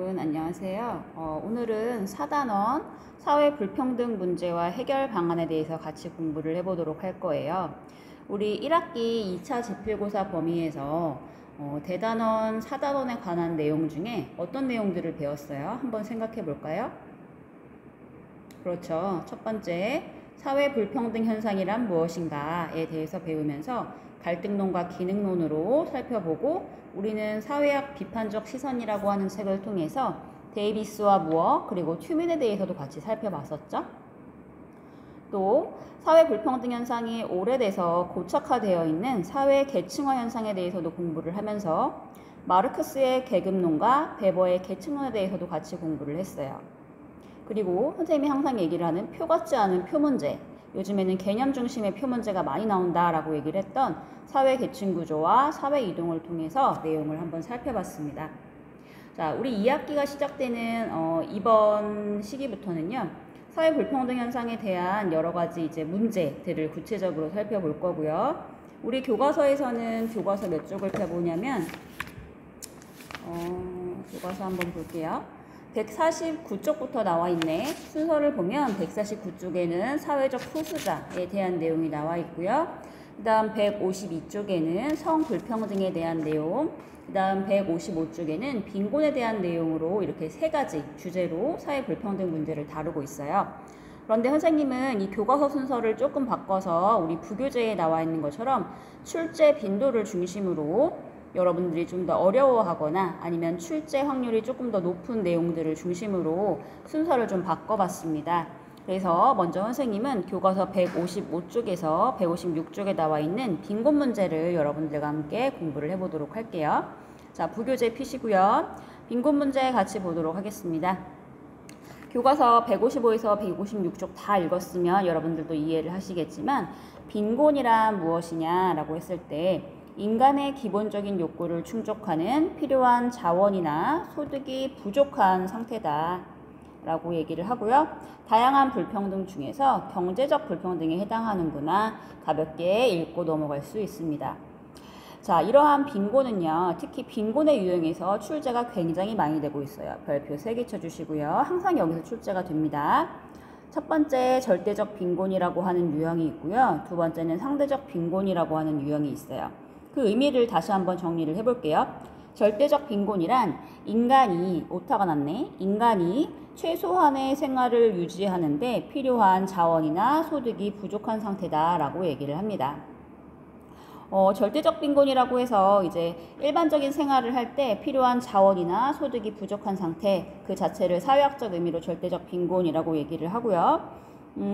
여러분 안녕하세요. 오늘은 4단원 사회 불평등 문제와 해결 방안에 대해서 같이 공부를 해보도록 할 거예요. 우리 1학기 2차 지필고사 범위에서 대단원 4단원에 관한 내용 중에 어떤 내용들을 배웠어요? 한번 생각해 볼까요? 그렇죠. 첫 번째, 사회 불평등 현상이란 무엇인가에 대해서 배우면서 갈등론과 기능론으로 살펴보고, 우리는 사회학 비판적 시선이라고 하는 책을 통해서 데이비스와 무어 그리고 튜민에 대해서도 같이 살펴봤었죠. 또 사회 불평등 현상이 오래돼서 고착화되어 있는 사회 계층화 현상에 대해서도 공부를 하면서 마르크스의 계급론과 베버의 계층론에 대해서도 같이 공부를 했어요. 그리고 선생님이 항상 얘기를 하는 표 같지 않은 표 문제, 요즘에는 개념 중심의 표 문제가 많이 나온다라고 얘기를 했던 사회 계층 구조와 사회 이동을 통해서 내용을 한번 살펴봤습니다. 자, 우리 2학기가 시작되는 이번 시기부터는요, 사회 불평등 현상에 대한 여러 가지 이제 문제들을 구체적으로 살펴볼 거고요. 우리 교과서에서는 교과서 몇 쪽을 펴보냐면 교과서 한번 볼게요. 149쪽부터 나와 있네. 순서를 보면 149쪽에는 사회적 소수자에 대한 내용이 나와 있고요. 그 다음 152쪽에는 성불평등에 대한 내용, 그 다음 155쪽에는 빈곤에 대한 내용으로 이렇게 세 가지 주제로 사회 불평등 문제를 다루고 있어요. 그런데 선생님은 이 교과서 순서를 조금 바꿔서 우리 부교재에 나와 있는 것처럼 출제 빈도를 중심으로 여러분들이 좀 더 어려워하거나 아니면 출제 확률이 조금 더 높은 내용들을 중심으로 순서를 좀 바꿔봤습니다. 그래서 먼저 선생님은 교과서 155쪽에서 156쪽에 나와 있는 빈곤 문제를 여러분들과 함께 공부를 해보도록 할게요. 자, 부교재 피시고요. 빈곤 문제 같이 보도록 하겠습니다. 교과서 155에서 156쪽 다 읽었으면 여러분들도 이해를 하시겠지만, 빈곤이란 무엇이냐라고 했을 때 인간의 기본적인 욕구를 충족하는 필요한 자원이나 소득이 부족한 상태다 라고 얘기를 하고요. 다양한 불평등 중에서 경제적 별평등에 해당하는구나 가볍게 읽고 넘어갈 수 있습니다. 자, 이러한 빈곤은요, 특히 빈곤의 유형에서 출제가 굉장히 많이 되고 있어요. 별표 3개 쳐주시고요. 항상 여기서 출제가 됩니다. 첫 번째, 절대적 빈곤이라고 하는 유형이 있고요. 두 번째는 상대적 빈곤이라고 하는 유형이 있어요. 그 의미를 다시 한번 정리를 해볼게요. 절대적 빈곤이란 인간이, 오타가 났네. 인간이 최소한의 생활을 유지하는데 필요한 자원이나 소득이 부족한 상태다라고 얘기를 합니다. 절대적 빈곤이라고 해서 이제 일반적인 생활을 할 때 필요한 자원이나 소득이 부족한 상태, 그 자체를 사회학적 의미로 절대적 빈곤이라고 얘기를 하고요.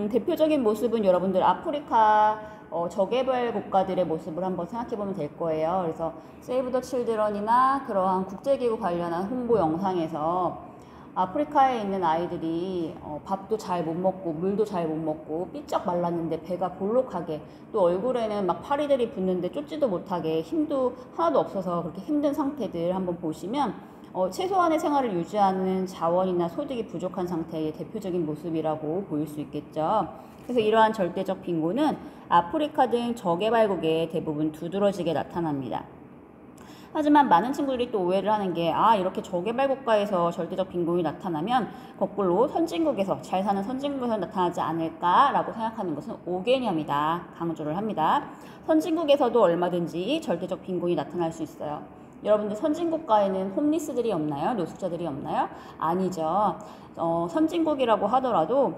대표적인 모습은 여러분들 아프리카 저개발 국가들의 모습을 한번 생각해보면 될 거예요. 그래서 세이브 더 칠드런이나 그러한 국제기구 관련한 홍보 영상에서 아프리카에 있는 아이들이 밥도 잘 못 먹고 물도 잘 못 먹고 삐쩍 말랐는데 배가 볼록하게, 또 얼굴에는 막 파리들이 붙는데 쫓지도 못하게 힘도 하나도 없어서 그렇게 힘든 상태들 한번 보시면 최소한의 생활을 유지하는 자원이나 소득이 부족한 상태의 대표적인 모습이라고 보일 수 있겠죠. 그래서 이러한 절대적 빈곤은 아프리카 등 저개발국에 대부분 두드러지게 나타납니다. 하지만 많은 친구들이 또 오해를 하는 게, 이렇게 저개발 국가에서 절대적 빈곤이 나타나면 거꾸로 선진국에서, 잘 사는 선진국에서 나타나지 않을까라고 생각하는 것은 오개념이다 강조를 합니다. 선진국에서도 얼마든지 절대적 빈곤이 나타날 수 있어요. 여러분들 선진국가에는 홈리스들이 없나요? 노숙자들이 없나요? 아니죠. 선진국이라고 하더라도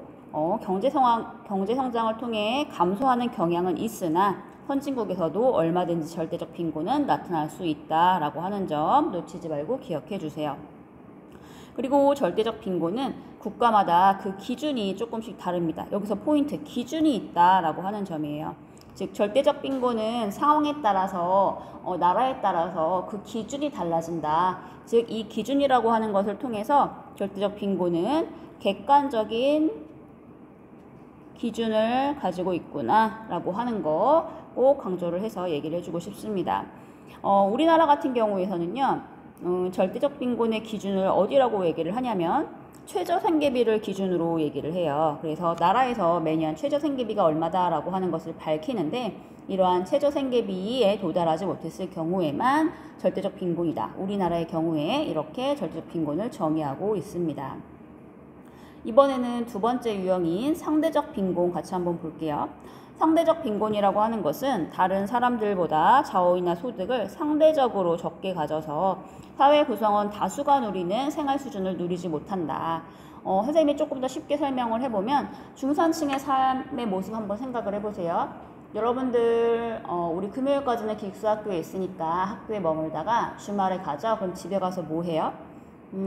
경제성장을 통해 감소하는 경향은 있으나 선진국에서도 얼마든지 절대적 빈곤은 나타날 수 있다라고 하는 점 놓치지 말고 기억해 주세요. 그리고 절대적 빈곤은 국가마다 그 기준이 조금씩 다릅니다. 여기서 포인트, 기준이 있다라고 하는 점이에요. 즉 절대적 빈곤은 상황에 따라서 나라에 따라서 그 기준이 달라진다. 즉 이 기준이라고 하는 것을 통해서 절대적 빈곤은 객관적인 기준을 가지고 있구나 라고 하는 거 꼭 강조를 해서 얘기를 해주고 싶습니다. 우리나라 같은 경우에서는요, 절대적 빈곤의 기준을 어디라고 얘기를 하냐면 최저 생계비를 기준으로 얘기를 해요. 그래서 나라에서 매년 최저 생계비가 얼마다라고 하는 것을 밝히는데 이러한 최저 생계비에 도달하지 못했을 경우에만 절대적 빈곤이다. 우리나라의 경우에 이렇게 절대적 빈곤을 정의하고 있습니다. 이번에는 두 번째 유형인 상대적 빈곤 같이 한번 볼게요. 상대적 빈곤이라고 하는 것은 다른 사람들보다 자원이나 소득을 상대적으로 적게 가져서 사회 구성원 다수가 누리는 생활 수준을 누리지 못한다. 선생님이 조금 더 쉽게 설명을 해보면 중산층의 삶의 모습 한번 생각을 해보세요. 여러분들 우리 금요일까지는 기숙사학교에 있으니까 학교에 머물다가 주말에 가죠. 그럼 집에 가서 뭐 해요?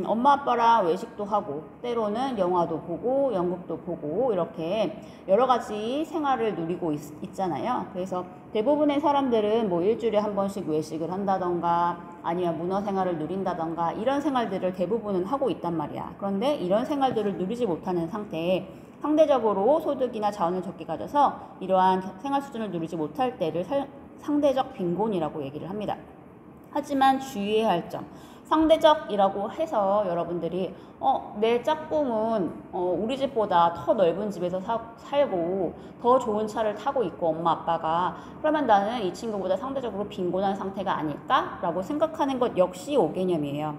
엄마 아빠랑 외식도 하고 때로는 영화도 보고 연극도 보고 이렇게 여러 가지 생활을 누리고 있잖아요. 그래서 대부분의 사람들은 뭐 일주일에 한 번씩 외식을 한다던가 아니면 문화생활을 누린다던가 이런 생활들을 대부분은 하고 있단 말이야. 그런데 이런 생활들을 누리지 못하는 상태에 상대적으로 소득이나 자원을 적게 가져서 이러한 생활 수준을 누리지 못할 때를 상대적 빈곤이라고 얘기를 합니다. 하지만 주의해야 할 점, 상대적이라고 해서 여러분들이 내 짝꿍은 우리 집보다 더 넓은 집에서 살고 더 좋은 차를 타고 있고 엄마 아빠가 그러면 나는 이 친구보다 상대적으로 빈곤한 상태가 아닐까? 라고 생각하는 것 역시 오개념이에요.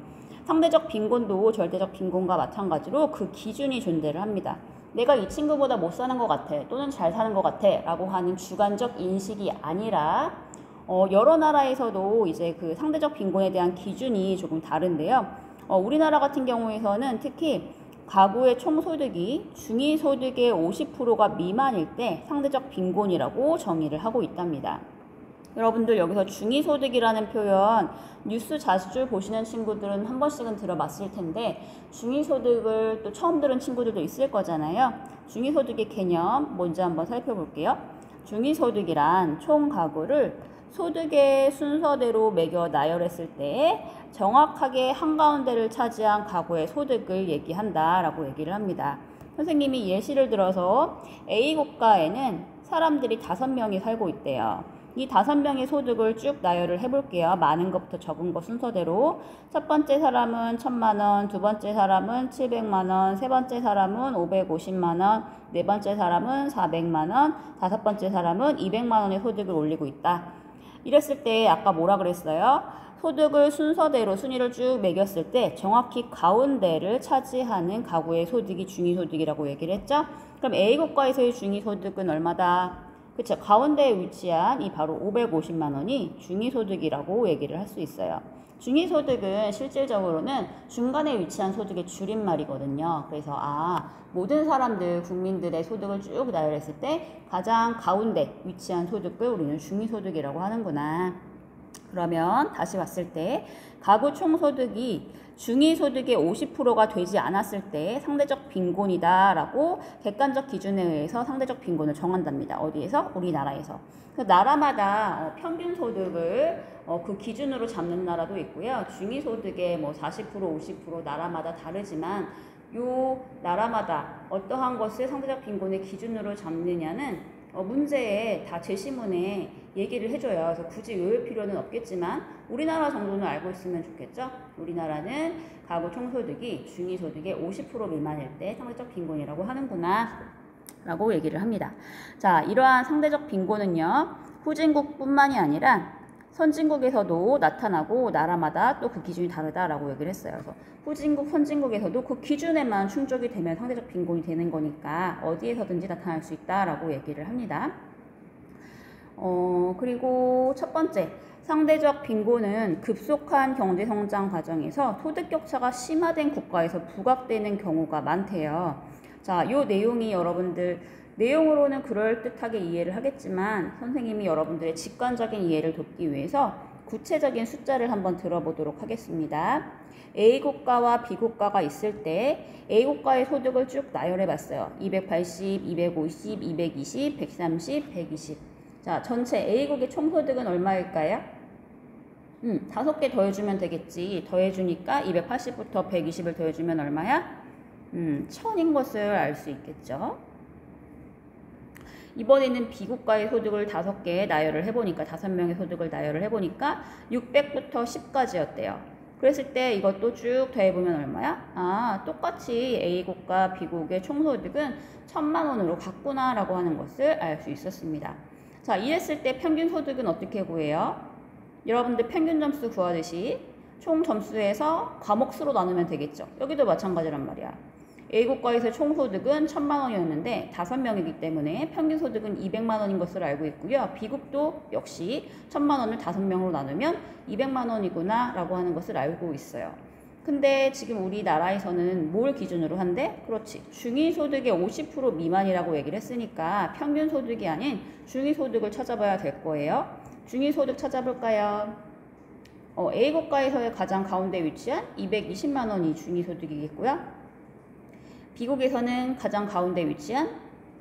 상대적 빈곤도 절대적 빈곤과 마찬가지로 그 기준이 존재를 합니다. 내가 이 친구보다 못 사는 것 같아 또는 잘 사는 것 같아 라고 하는 주관적 인식이 아니라 여러 나라에서도 이제 그 상대적 빈곤에 대한 기준이 조금 다른데요. 우리나라 같은 경우에서는 특히 가구의 총소득이 중위소득의 50%가 미만일 때 상대적 빈곤이라고 정의를 하고 있답니다. 여러분들 여기서 중위소득이라는 표현 뉴스 자주 보시는 친구들은 한 번씩은 들어봤을 텐데 중위소득을 또 처음 들은 친구들도 있을 거잖아요. 중위소득의 개념 뭔지 한번 살펴볼게요. 중위소득이란 총 가구를 소득의 순서대로 매겨 나열했을 때 정확하게 한가운데를 차지한 가구의 소득을 얘기한다라고 얘기를 합니다. 선생님이 예시를 들어서 A 국가에는 사람들이 5명이 살고 있대요. 이 5명의 소득을 쭉 나열을 해볼게요. 많은 것부터 적은 것 순서대로. 첫 번째 사람은 1,000만원, 두 번째 사람은 700만원, 세 번째 사람은 550만원, 네 번째 사람은 400만원, 다섯 번째 사람은 200만원의 소득을 올리고 있다. 이랬을 때 아까 뭐라 그랬어요? 소득을 순서대로 순위를 쭉 매겼을 때 정확히 가운데를 차지하는 가구의 소득이 중위소득이라고 얘기를 했죠? 그럼 A국가에서의 중위소득은 얼마다? 그쵸? 가운데에 위치한 이 바로 550만 원이 중위소득이라고 얘기를 할 수 있어요. 중위소득은 실질적으로는 중간에 위치한 소득의 줄임말이거든요. 그래서 모든 사람들, 국민들의 소득을 쭉 나열했을 때 가장 가운데 위치한 소득을 우리는 중위소득이라고 하는구나. 그러면 다시 봤을 때 가구 총소득이 중위소득의 50%가 되지 않았을 때 상대적 빈곤이다 라고 객관적 기준에 의해서 상대적 빈곤을 정한답니다. 어디에서? 우리나라에서. 나라마다 평균 소득을 그 기준으로 잡는 나라도 있고요. 중위소득의 40%, 50% 나라마다 다르지만 요 나라마다 어떠한 것을 상대적 빈곤의 기준으로 잡느냐는 문제에 다 제시문에 얘기를 해줘요. 그래서 굳이 외울 필요는 없겠지만 우리나라 정도는 알고 있으면 좋겠죠. 우리나라는 가구 총소득이 중위소득의 50% 미만일 때 상대적 빈곤이라고 하는구나 라고 얘기를 합니다. 자, 이러한 상대적 빈곤은요 후진국뿐만이 아니라 선진국에서도 나타나고 나라마다 또 그 기준이 다르다라고 얘기를 했어요. 그래서 후진국, 선진국에서도 그 기준에만 충족이 되면 상대적 빈곤이 되는 거니까 어디에서든지 나타날 수 있다라고 얘기를 합니다. 그리고 첫 번째, 상대적 빈곤은 급속한 경제성장 과정에서 소득격차가 심화된 국가에서 부각되는 경우가 많대요. 자, 요 내용이 여러분들 내용으로는 그럴듯하게 이해를 하겠지만 선생님이 여러분들의 직관적인 이해를 돕기 위해서 구체적인 숫자를 한번 들어보도록 하겠습니다. A국가와 B국가가 있을 때 A국가의 소득을 쭉 나열해 봤어요. 280, 250, 220, 130, 120. 자, 전체 A국의 총소득은 얼마일까요? 5개 더해주면 되겠지. 더해주니까 280부터 120을 더해주면 얼마야? 1000인 것을 알 수 있겠죠. 이번에는 B국가의 소득을 5개 나열을 해보니까 5명의 소득을 나열을 해보니까 600부터 10까지였대요. 그랬을 때 이것도 쭉 더해보면 얼마야? 똑같이 A국과 B국의 총소득은 1,000만 원으로 같구나 라고 하는 것을 알 수 있었습니다. 자, 이랬을 때 평균 소득은 어떻게 구해요? 여러분들 평균 점수 구하듯이 총 점수에서 과목 수로 나누면 되겠죠. 여기도 마찬가지란 말이야. A국가에서 총 소득은 1,000만 원이었는데 5명이기 때문에 평균 소득은 200만 원인 것을 알고 있고요. B국도 역시 1,000만 원을 5명으로 나누면 200만 원이구나 라고 하는 것을 알고 있어요. 근데 지금 우리나라에서는 뭘 기준으로 한대? 그렇지. 중위소득의 50% 미만이라고 얘기를 했으니까 평균 소득이 아닌 중위소득을 찾아봐야 될 거예요. 중위소득 찾아볼까요? A국가에서의 가장 가운데 위치한 220만 원이 중위소득이겠고요. B국에서는 가장 가운데 위치한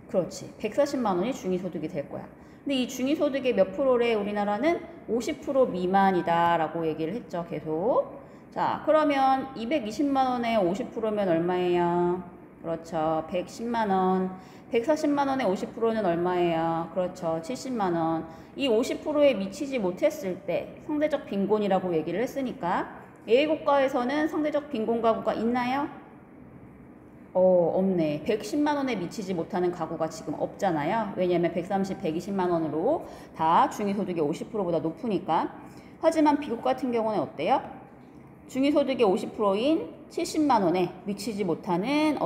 그렇지 140만 원이 중위소득이 될 거야. 근데 이 중위소득의 몇 프로래? 우리나라는 50% 미만이다 라고 얘기를 했죠. 계속. 자, 그러면 220만 원에 50%면 얼마예요? 그렇죠. 110만 원. 140만 원에 50%는 얼마예요? 그렇죠. 70만 원. 이 50%에 미치지 못했을 때 상대적 빈곤이라고 얘기를 했으니까 A국가에서는 상대적 빈곤 가구가 있나요? 없네. 110만 원에 미치지 못하는 가구가 지금 없잖아요. 왜냐면 130, 120만 원으로 다 중위소득의 50%보다 높으니까. 하지만 B국 같은 경우는 어때요? 중위소득의 50%인 70만 원에 미치지 못하는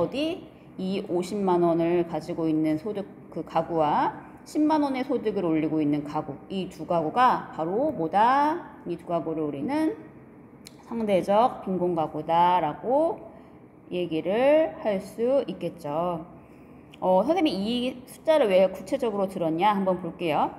이 50만 원을 가지고 있는 소득 그 가구와 10만 원의 소득을 올리고 있는 가구, 이 두 가구가 바로 뭐다? 이 두 가구를 우리는 상대적 빈곤 가구다라고 얘기를 할 수 있겠죠. 선생님이 이 숫자를 왜 구체적으로 들었냐 한번 볼게요.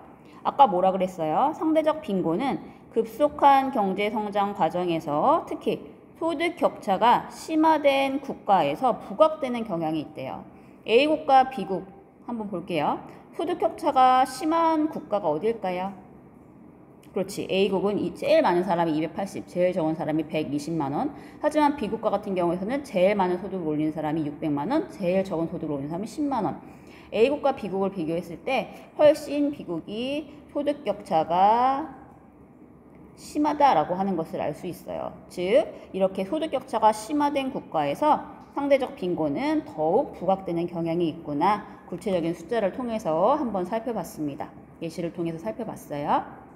아까 뭐라 그랬어요? 상대적 빈곤은 급속한 경제 성장 과정에서 특히 소득 격차가 심화된 국가에서 부각되는 경향이 있대요. A국과 B국 한번 볼게요. 소득 격차가 심한 국가가 어딜까요? 그렇지. A국은 제일 많은 사람이 280, 제일 적은 사람이 120만 원. 하지만 B국가 같은 경우에서는 제일 많은 소득을 올리는 사람이 600만 원, 제일 적은 소득을 올리는 사람이 10만 원. A국과 B국을 비교했을 때 훨씬 B국이 소득 격차가 심하다라고 하는 것을 알 수 있어요. 즉, 이렇게 소득 격차가 심화된 국가에서 상대적 빈곤은 더욱 부각되는 경향이 있구나. 구체적인 숫자를 통해서 한번 살펴봤습니다. 예시를 통해서 살펴봤어요.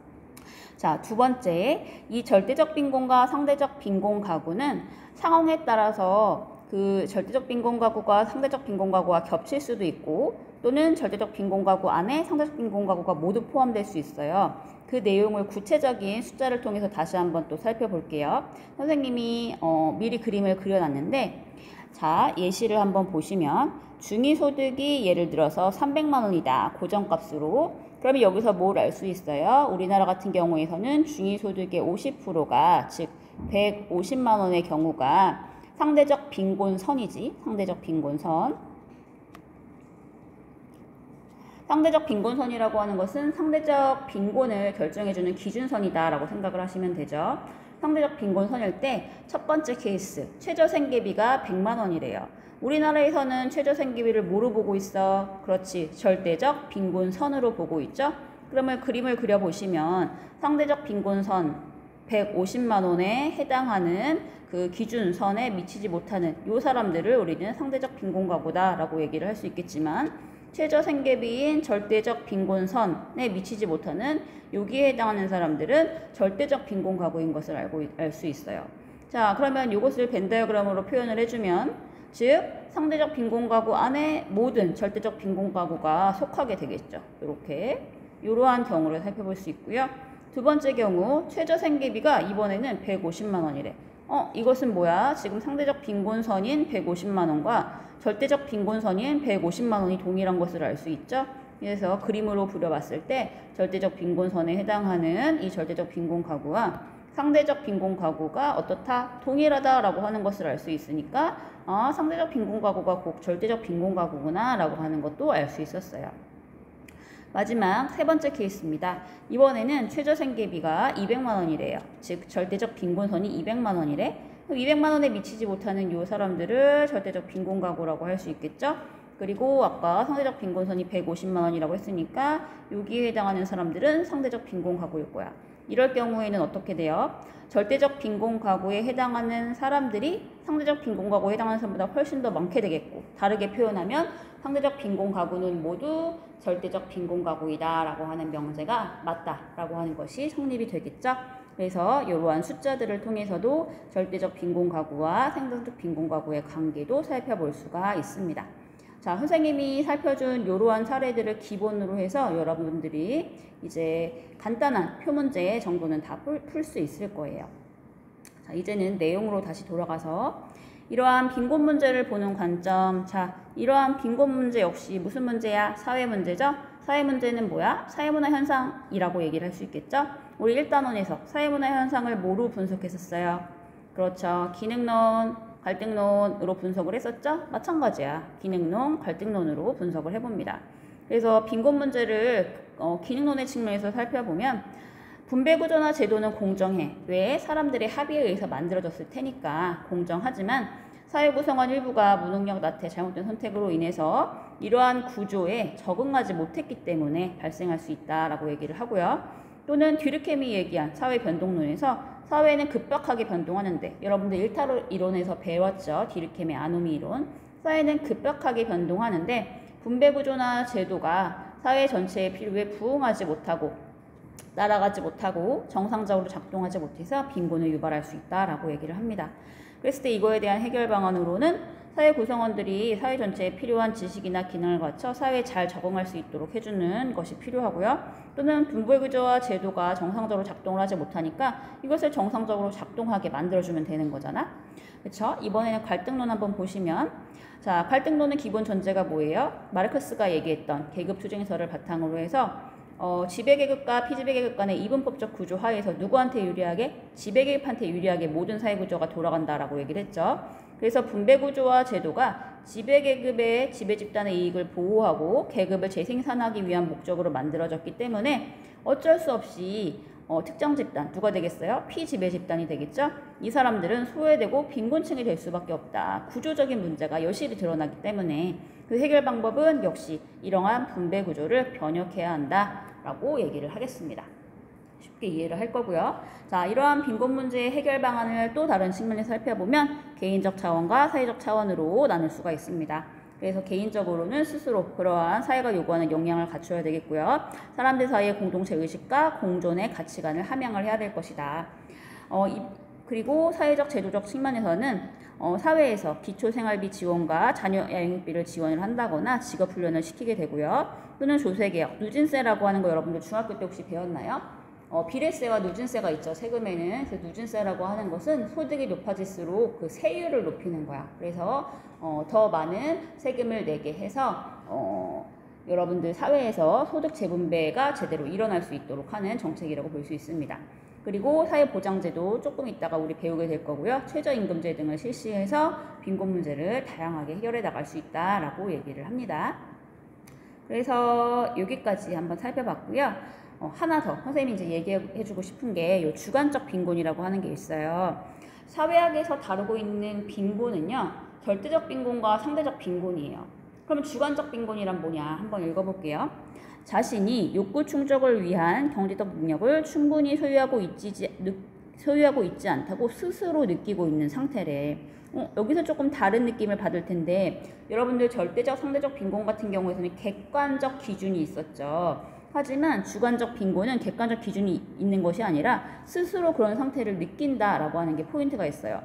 자, 두 번째, 이 절대적 빈곤과 상대적 빈곤 가구는 상황에 따라서 그 절대적 빈곤 가구가 상대적 빈곤 가구와 겹칠 수도 있고 또는 절대적 빈곤 가구 안에 상대적 빈곤 가구가 모두 포함될 수 있어요. 그 내용을 구체적인 숫자를 통해서 다시 한번 또 살펴볼게요. 선생님이 미리 그림을 그려놨는데 자, 예시를 한번 보시면 중위소득이 예를 들어서 300만 원이다. 고정값으로. 그러면 여기서 뭘 알 수 있어요? 우리나라 같은 경우에서는 중위소득의 50%가 즉 150만 원의 경우가 상대적 빈곤선이지. 상대적 빈곤선. 상대적 빈곤선이라고 하는 것은 상대적 빈곤을 결정해주는 기준선이다라고 생각을 하시면 되죠. 상대적 빈곤선일 때 첫 번째 케이스, 최저생계비가 100만 원이래요. 우리나라에서는 최저생계비를 뭐로 보고 있어? 그렇지, 절대적 빈곤선으로 보고 있죠. 그러면 그림을 그려보시면 상대적 빈곤선 150만 원에 해당하는 그 기준선에 미치지 못하는 이 사람들을 우리는 상대적 빈곤가구다라고 얘기를 할 수 있겠지만 최저생계비인 절대적 빈곤선에 미치지 못하는 여기에 해당하는 사람들은 절대적 빈곤가구인 것을 알 수 있어요. 자, 그러면 이것을 벤 다이어그램으로 표현을 해주면 즉 상대적 빈곤가구 안에 모든 절대적 빈곤가구가 속하게 되겠죠. 이러한 경우를 살펴볼 수 있고요. 두 번째 경우 최저생계비가 이번에는 150만 원이래. 이것은 뭐야? 지금 상대적 빈곤선인 150만 원과 절대적 빈곤선인 150만 원이 동일한 것을 알 수 있죠. 그래서 그림으로 그려봤을 때 절대적 빈곤선에 해당하는 이 절대적 빈곤가구와 상대적 빈곤가구가 어떻다? 동일하다라고 하는 것을 알 수 있으니까 상대적 빈곤가구가 곧 절대적 빈곤가구구나 라고 하는 것도 알 수 있었어요. 마지막 세 번째 케이스입니다. 이번에는 최저생계비가 200만 원이래요. 즉 절대적 빈곤선이 200만 원이래. 200만 원에 미치지 못하는 이 사람들을 절대적 빈곤가구라고 할 수 있겠죠. 그리고 아까 상대적 빈곤선이 150만 원이라고 했으니까 여기에 해당하는 사람들은 상대적 빈곤가구일 거야. 이럴 경우에는 어떻게 돼요? 절대적 빈곤 가구에 해당하는 사람들이 상대적 빈곤 가구에 해당하는 사람보다 훨씬 더 많게 되겠고, 다르게 표현하면 상대적 빈곤 가구는 모두 절대적 빈곤 가구이다 라고 하는 명제가 맞다 라고 하는 것이 성립이 되겠죠. 그래서 이러한 숫자들을 통해서도 절대적 빈곤 가구와 상대적 빈곤 가구의 관계도 살펴볼 수가 있습니다. 자, 선생님이 살펴준 이러한 사례들을 기본으로 해서 여러분들이 이제 간단한 표 문제 정도는 다 풀 수 있을 거예요. 자, 이제는 내용으로 다시 돌아가서 이러한 빈곤 문제를 보는 관점. 자, 이러한 빈곤 문제 역시 무슨 문제야? 사회 문제죠? 사회 문제는 뭐야? 사회문화 현상이라고 얘기를 할 수 있겠죠? 우리 1단원에서 사회문화 현상을 뭐로 분석했었어요? 그렇죠. 기능론, 갈등론으로 분석을 했었죠? 마찬가지야. 기능론, 갈등론으로 분석을 해봅니다. 그래서 빈곤 문제를 기능론의 측면에서 살펴보면 분배구조나 제도는 공정해. 왜? 사람들의 합의에 의해서 만들어졌을 테니까 공정하지만 사회 구성원 일부가 무능력, 나태, 잘못된 선택으로 인해서 이러한 구조에 적응하지 못했기 때문에 발생할 수 있다라고 얘기를 하고요. 또는 듀르켐이 얘기한 사회 변동론에서 사회는 급박하게 변동하는데, 여러분들 일탈 이론에서 배웠죠? 듀르켐의 아노미 이론. 사회는 급박하게 변동하는데 분배구조나 제도가 사회 전체의 필요에 부응하지 못하고 따라가지 못하고 정상적으로 작동하지 못해서 빈곤을 유발할 수 있다라고 얘기를 합니다. 그랬을 때 이거에 대한 해결 방안으로는 사회 구성원들이 사회 전체에 필요한 지식이나 기능을 갖춰 사회에 잘 적응할 수 있도록 해주는 것이 필요하고요. 또는 분배구조와 제도가 정상적으로 작동을 하지 못하니까 이것을 정상적으로 작동하게 만들어주면 되는 거잖아. 그렇죠? 이번에는 갈등론 한번 보시면, 자, 갈등론의 기본 전제가 뭐예요? 마르크스가 얘기했던 계급투쟁설을 바탕으로 해서 지배계급과 피지배계급 간의 이분법적 구조 하에서 누구한테 유리하게? 지배계급한테 유리하게 모든 사회구조가 돌아간다라고 얘기를 했죠. 그래서 분배구조와 제도가 지배계급의 지배집단의 이익을 보호하고 계급을 재생산하기 위한 목적으로 만들어졌기 때문에 어쩔 수 없이 특정 집단, 누가 되겠어요? 피지배집단이 되겠죠? 이 사람들은 소외되고 빈곤층이 될 수밖에 없다. 구조적인 문제가 여실히 드러나기 때문에 그 해결 방법은 역시 이러한 분배구조를 변혁해야 한다라고 얘기를 하겠습니다. 쉽게 이해를 할 거고요. 자, 이러한 빈곤 문제의 해결 방안을 또 다른 측면에서 살펴보면 개인적 차원과 사회적 차원으로 나눌 수가 있습니다. 그래서 개인적으로는 스스로 그러한 사회가 요구하는 역량을 갖춰야 되겠고요. 사람들 사이의 공동체 의식과 공존의 가치관을 함양을 해야 될 것이다. 그리고 사회적 제도적 측면에서는 사회에서 기초생활비 지원과 자녀 양육비를 지원을 한다거나 직업훈련을 시키게 되고요. 또는 조세개혁, 누진세라고 하는 거 여러분들 중학교 때 혹시 배웠나요? 비례세와 누진세가 있죠. 세금에는. 그 누진세라고 하는 것은 소득이 높아질수록 그 세율을 높이는 거야. 그래서 더 많은 세금을 내게 해서 여러분들 사회에서 소득 재분배가 제대로 일어날 수 있도록 하는 정책이라고 볼 수 있습니다. 그리고 사회보장제도 조금 있다가 우리 배우게 될 거고요. 최저임금제 등을 실시해서 빈곤 문제를 다양하게 해결해 나갈 수 있다라고 얘기를 합니다. 그래서 여기까지 한번 살펴봤고요. 하나 더 선생님이 이제 얘기해주고 싶은 게 요 주관적 빈곤이라고 하는 게 있어요. 사회학에서 다루고 있는 빈곤은요, 절대적 빈곤과 상대적 빈곤이에요. 그러면 주관적 빈곤이란 뭐냐? 한번 읽어볼게요. 자신이 욕구 충족을 위한 경제적 능력을 충분히 소유하고 있지 않다고 스스로 느끼고 있는 상태래. 여기서 조금 다른 느낌을 받을 텐데, 여러분들 절대적, 상대적 빈곤 같은 경우에는 객관적 기준이 있었죠. 하지만 주관적 빈곤은 객관적 기준이 있는 것이 아니라 스스로 그런 상태를 느낀다라고 하는 게 포인트가 있어요.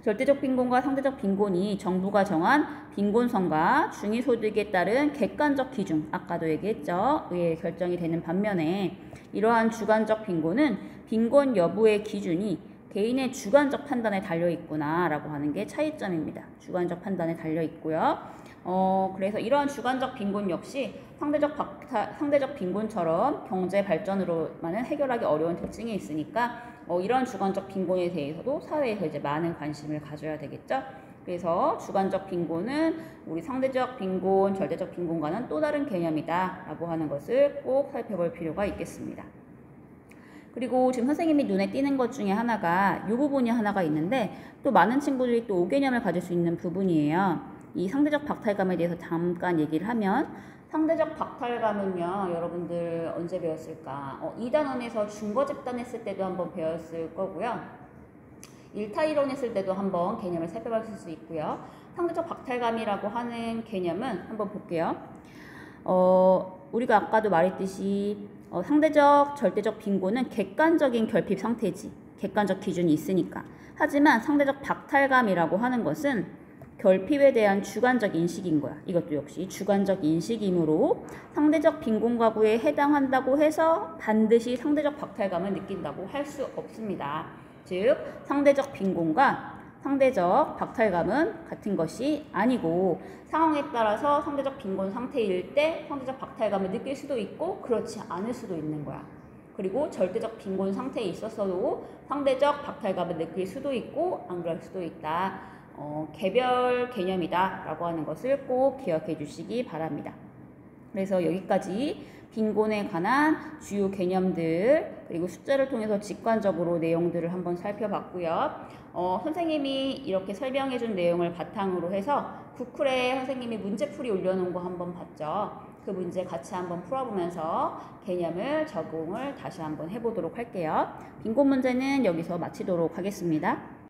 절대적 빈곤과 상대적 빈곤이 정부가 정한 빈곤선과 중위소득에 따른 객관적 기준, 아까도 얘기했죠. 의회 결정이 되는 반면에 이러한 주관적 빈곤은 빈곤 여부의 기준이 개인의 주관적 판단에 달려있구나라고 하는 게 차이점입니다. 주관적 판단에 달려있고요. 그래서 이러한 주관적 빈곤 역시 상대적 빈곤처럼 경제 발전으로만은 해결하기 어려운 특징이 있으니까 이런 주관적 빈곤에 대해서도 사회에서 이제 많은 관심을 가져야 되겠죠. 그래서 주관적 빈곤은 우리 상대적 빈곤, 절대적 빈곤과는 또 다른 개념이다라고 하는 것을 꼭 살펴볼 필요가 있겠습니다. 그리고 지금 선생님이 눈에 띄는 것 중에 하나가 이 부분이 하나가 있는데 또 많은 친구들이 또 5개념을 가질 수 있는 부분이에요. 이 상대적 박탈감에 대해서 잠깐 얘기를 하면 상대적 박탈감은요, 여러분들 언제 배웠을까? 2단원에서 준거 집단했을 때도 한번 배웠을 거고요. 1타 이론했을 때도 한번 개념을 살펴봤을 수 있고요. 상대적 박탈감이라고 하는 개념은 한번 볼게요. 우리가 아까도 말했듯이 상대적, 절대적 빈곤은 객관적인 결핍 상태지. 객관적 기준이 있으니까. 하지만 상대적 박탈감이라고 하는 것은 결핍에 대한 주관적 인식인 거야. 이것도 역시 주관적 인식이므로 상대적 빈곤 가구에 해당한다고 해서 반드시 상대적 박탈감을 느낀다고 할 수 없습니다. 즉, 상대적 빈곤과 상대적 박탈감은 같은 것이 아니고 상황에 따라서 상대적 빈곤 상태일 때 상대적 박탈감을 느낄 수도 있고 그렇지 않을 수도 있는 거야. 그리고 절대적 빈곤 상태에 있어서도 상대적 박탈감을 느낄 수도 있고 안 그럴 수도 있다. 개별 개념이다 라고 하는 것을 꼭 기억해 주시기 바랍니다. 그래서 여기까지 빈곤에 관한 주요 개념들 그리고 숫자를 통해서 직관적으로 내용들을 한번 살펴봤고요. 선생님이 이렇게 설명해 준 내용을 바탕으로 해서 구클에 선생님이 문제풀이 올려놓은 거 한번 봤죠. 그 문제 같이 한번 풀어보면서 개념을 적용을 다시 한번 해보도록 할게요. 빈곤 문제는 여기서 마치도록 하겠습니다.